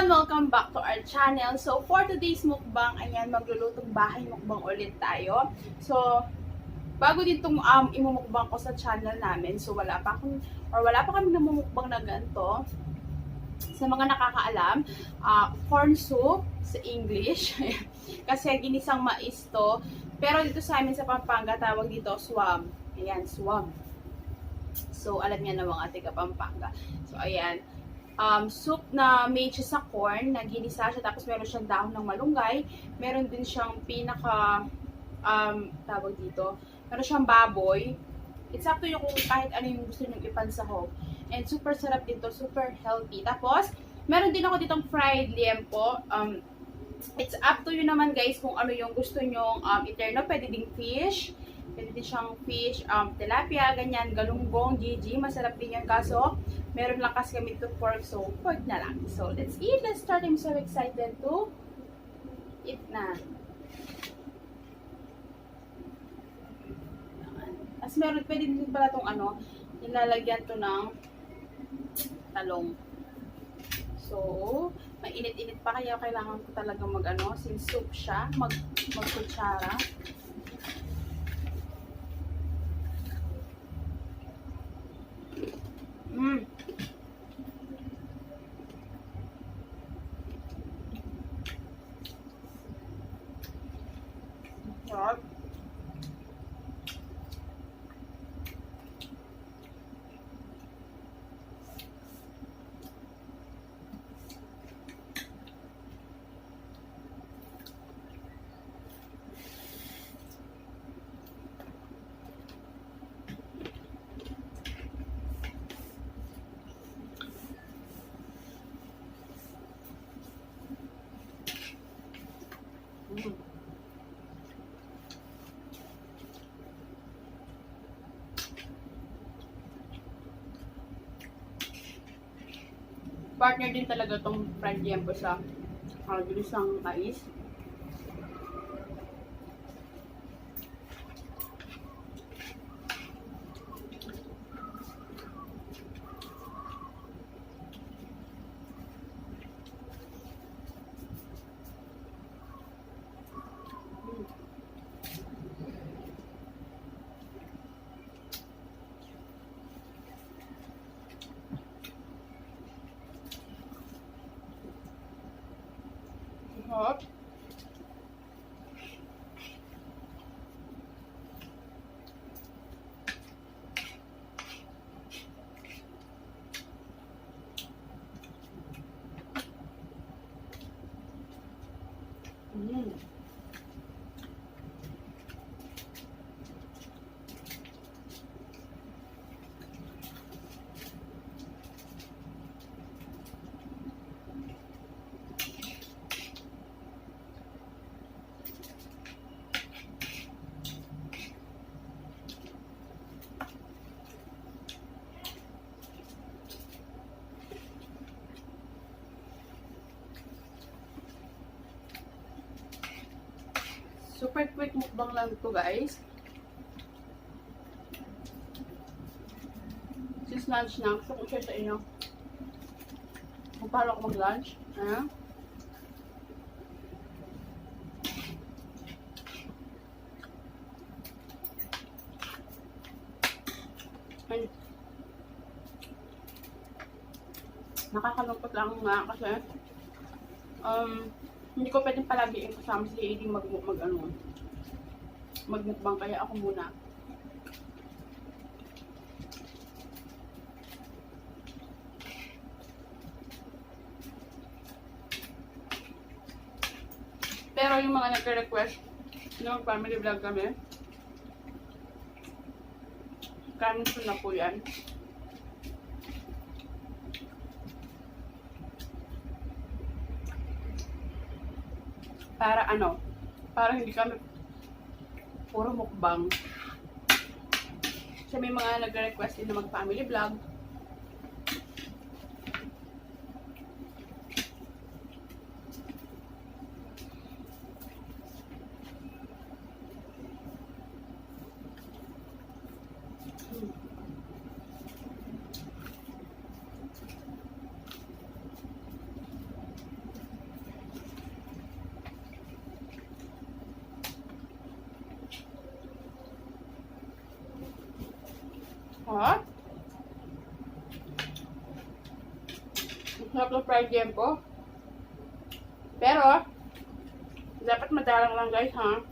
and welcome back to our channel. So, for today's mukbang, ayan, maglulutong bahay mukbang ulit tayo. So, bago din itong imumukbang ko sa channel namin, so wala pa kami namumukbang na ganito. Sa mga nakakaalam, corn soup sa English. Kasi ginisang mais to. Pero dito sa amin sa Pampanga, tawag dito Suam. Ayan, Suam. So, alam niya na mga taga Kapampangan. So, ayan. Soup na made siya sa corn, na ginisa siya, tapos meron siyang dahon ng malunggay. Meron din siyang tawag dito, meron siyang baboy. It's up to you kung kahit ano yung gusto nyo ipansahog. And super sarap dito, super healthy. Tapos, meron din ako ditong fried liempo. It's up to you naman guys kung ano yung gusto nyong iterno. Pwede ding fish. Pwede din siyang fish, tilapia, ganyan, galunggong, gigi. Masarap din yan. Kaso, meron lang kasi kami ito pork, so pork na lang. So, let's eat. Let's start. I'm so excited to eat na. As meron, pwede din pala itong nilalagyan to ng talong. So, mainit-init pa kaya kailangan ko talaga since soup siya, magkutsara. Sarap. Partner din talaga tong fried liempo sa ginisang mais. Hot. Super quick mukbang lang ito guys. Since lunch na, gusto kong share sa inyo kung paano ako mag-lunch. Nakakalungkot lang nga kasi hindi ko pwedeng palagi yung kasama si Lady magmukbang, kaya ako muna. Pero yung mga nagre-request ng family vlog kami, cancel na po yan. Para hindi kami puro mukbang. Kasi may mga nagre-request din na mag-family vlog. Hot. Sarap ng fried liempo. Pero, dapat madalang lang guys, ha?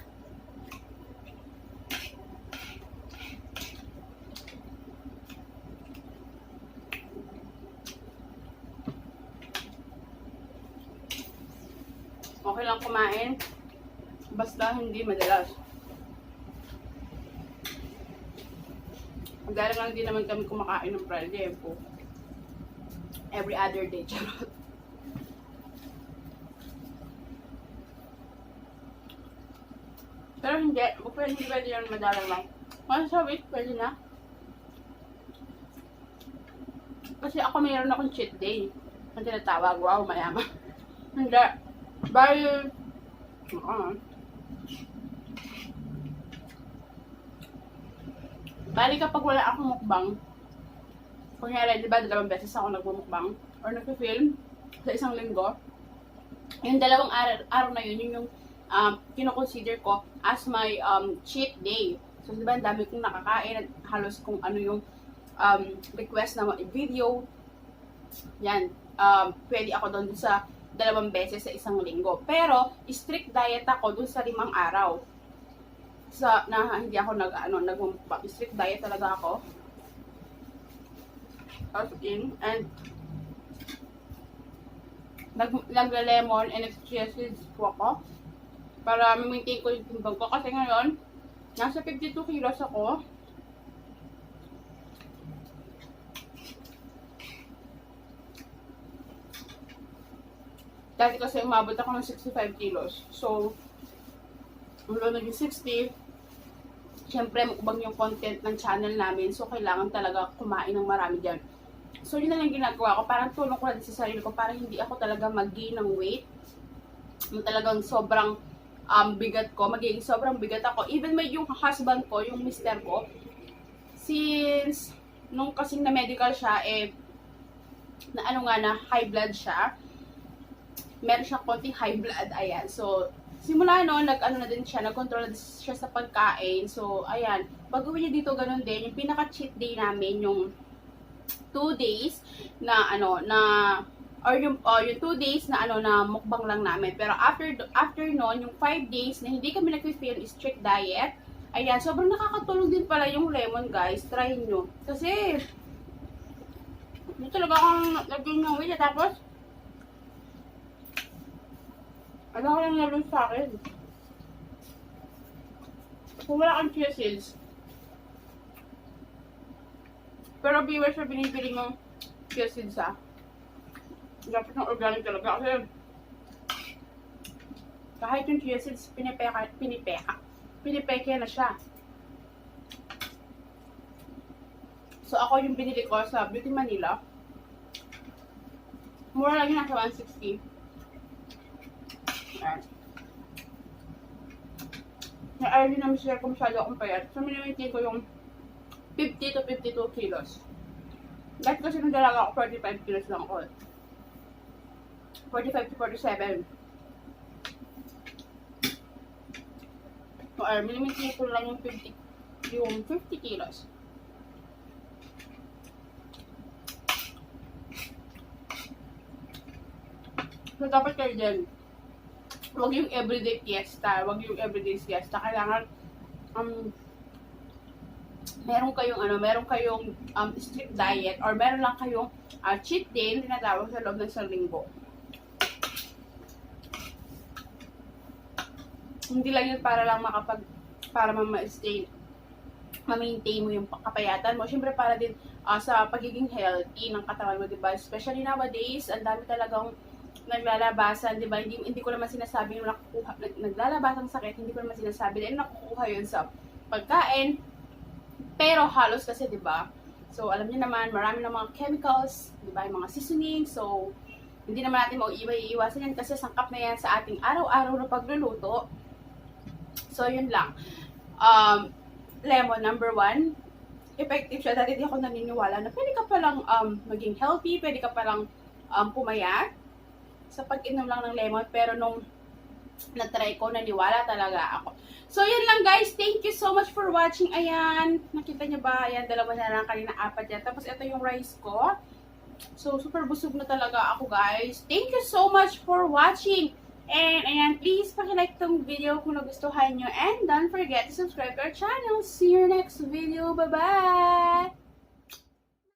Okay lang kumain. Basta hindi madalas. Dahil nga hindi naman kami kumakain ng fried liempo. Every other day, charot. Pero hindi, pwede yan madalang lang. Once a week, pwede na. Kasi ako mayroon akong cheat day. Ang tinatawag, wow, mayaman. Hindi. Bye. Bali kapag wala akong mukbang, kunyari, di ba, 2 beses ako nagmumukbang or nagpi-film sa isang linggo, yung 2 araw na yun, yung kino-consider ko as my cheat day. So, di ba, ang dami kong nakakain at halos kung ano yung request na video. Yan, pwede ako doon sa 2 beses sa isang linggo. Pero, strict diet ako doon sa 5 araw. Na hindi ako nagmumukbang. Strict diet talaga ako. As in, and nagla-lemon and chia seeds po ako para ma-maintain ko yung timbang ko. Kasi ngayon, nasa 52 kilos ako. Dati kasi umabot ako ng 65 kilos. So, mula naging 60, syempre mukbang yung content ng channel namin. So, kailangan talaga kumain ng marami dyan. So, yun na lang ginagawa ko. Parang tulong ko na sa sarili ko para hindi ako talaga mag-gain ng weight. Yung talagang sobrang bigat ko. Magiging sobrang bigat ako. Even may yung husband ko, yung mister ko, since nung kasing na medical siya, na high blood siya. Meron siyang konting high blood, ayan. So, simula noon, nag-control na siya sa pagkain. So, ayan. Pag-uwi niya dito, ganun din. Yung pinaka-cheat day namin, yung 2 days na, yung 2 days na, na mukbang lang namin. Pero after noon, yung 5 days na hindi kami nag-feel strict diet, ayan, sobrang nakakatulong din pala yung lemon, guys. Try nyo. Kasi, dito talaga akong nag-gain ng weight. Tapos, ano ko lang nalun sa akin. Kung wala kang chia seeds. Pero viewers, binibili ng chia seeds, ha. Dapat ng organic talaga. Kasi kahit yung chia seeds, pinipeke na siya. So ako yung binili ko sa Beauty Manila. Mura lang yun, nasa 160. Ayaw din namin share kung masyado akong payat. So, minimaintain ko yung 50 to 52 kilos. Dahil kasi nung dalaga ako, 45 kilos lang ako. 45 to 47. So, minimaintain ko lang yung 50 kilos. So, dapat kayo din. Huwag yung everyday fiesta. Kailangan, meron kayong strict diet or meron lang kayong cheat day na tinatawag sa loob ng isang linggo. Hindi lang yun para lang ma-maintain mo yung kapayatan mo. Siyempre para din sa pagiging healthy ng katawan mo, diba? Especially nowadays, ang dami talagang naglalabasan, di ba? Hindi ko naman sinasabi yung naglalabasan sakit, hindi ko naman sinasabi na nakukuha yun sa pagkain. Pero halos kasi, di ba? So, alam niyo naman, marami ng mga chemicals, di ba? Yung mga seasoning. So, hindi naman natin maiiwasan yan kasi sangkap na yan sa ating araw-araw na pagluluto. So, yun lang. Lemon, number 1. Effective siya. Dati di ako naniniwala na pwede ka palang maging healthy, pwede ka palang pumayat sa pag-inom lang ng lemon, pero nung na-try ko, naniwala talaga ako. So, yun lang guys. guys, thank you so much for watching. Ayan, nakita niyo ba? Ayan, dalawa na lang, kanina 4 yan. Tapos ito yung rice ko. So, super busog na talaga ako, guys. Thank you so much for watching. And, ayan, please paki-like tong video kung nagustuhan nyo. And don't forget to subscribe to our channel. See you next video. Bye-bye!